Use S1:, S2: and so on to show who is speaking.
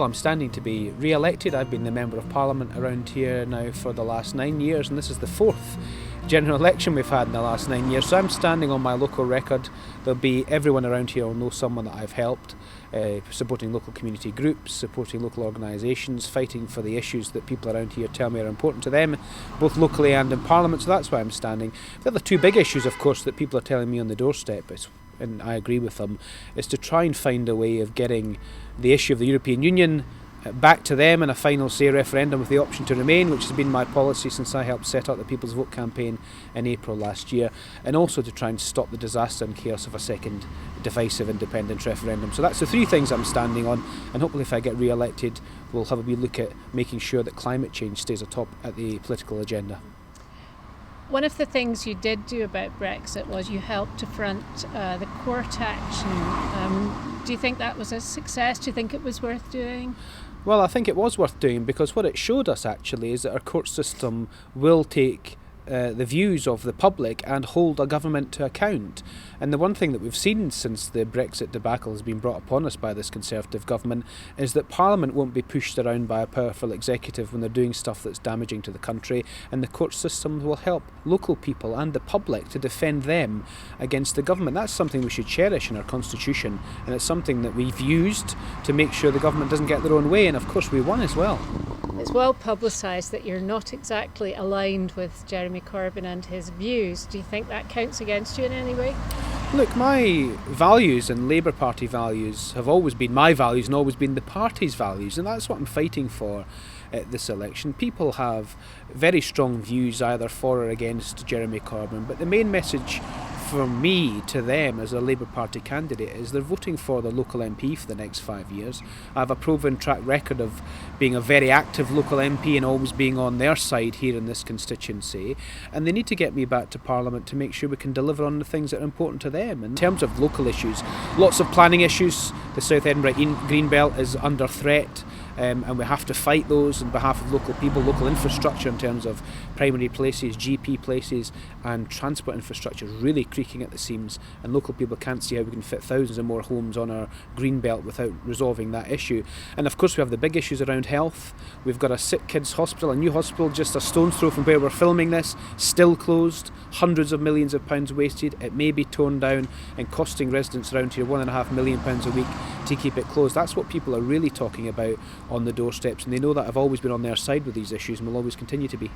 S1: Well, I'm standing to be re-elected. I've been the Member of Parliament around here now for the last 9 years, and this is the fourth general election we've had in the last 9 years. So I'm standing on my local record. There'll be everyone around here will know someone that I've helped, supporting local community groups, supporting local organisations, fighting for the issues that people around here tell me are important to them, both locally and in Parliament. So that's why I'm standing. The other two big issues, of course, that people are telling me on the doorstep and I agree with them, is to try and find a way of getting the issue of the European Union back to them in a final say referendum with the option to remain, which has been my policy since I helped set up the People's Vote campaign in April last year, and also to try and stop the disaster and chaos of a second divisive independence referendum. So that's the three things I'm standing on, and hopefully if I get re-elected we'll have a wee look at making sure that climate change stays atop at the political agenda.
S2: One of the things you did do about Brexit was you helped to front the court action. Do you think that was a success? Do you think it was worth doing?
S1: Well, I think it was worth doing because what it showed us actually is that our court system will take the views of the public and hold a government to account. And the one thing that we've seen since the Brexit debacle has been brought upon us by this Conservative government is that Parliament won't be pushed around by a powerful executive when they're doing stuff that's damaging to the country, and the court system will help local people and the public to defend them against the government. That's something we should cherish in our constitution, and it's something that we've used to make sure the government doesn't get their own way, and of course we won as well.
S2: It's well publicised that you're not exactly aligned with Jeremy Corbyn and his views. Do you think that counts against you in any way?
S1: Look, my values and Labour Party values have always been my values and always been the party's values, and that's what I'm fighting for at this election. People have very strong views either for or against Jeremy Corbyn, but the main message from me to them as a Labour Party candidate is they're voting for the local MP for the next 5 years. I have a proven track record of being a very active local MP and always being on their side here in this constituency, and they need to get me back to Parliament to make sure we can deliver on the things that are important to them. In terms of local issues, lots of planning issues. The South Edinburgh Greenbelt is under threat, and we have to fight those on behalf of local people. Local infrastructure in terms of primary places, GP places and transport infrastructure is really creaking at the seams, and local people can't see how we can fit thousands of more homes on our Greenbelt without resolving that issue. And of course we have the big issues around health. We've got a sick kids hospital, a new hospital just a stone's throw from where we're filming this, still closed, hundreds of millions of pounds wasted. It may be torn down and costing residents around here £1.5 million a week to keep it closed. That's what people are really talking about on the doorsteps, and they know that I've always been on their side with these issues and will always continue to be.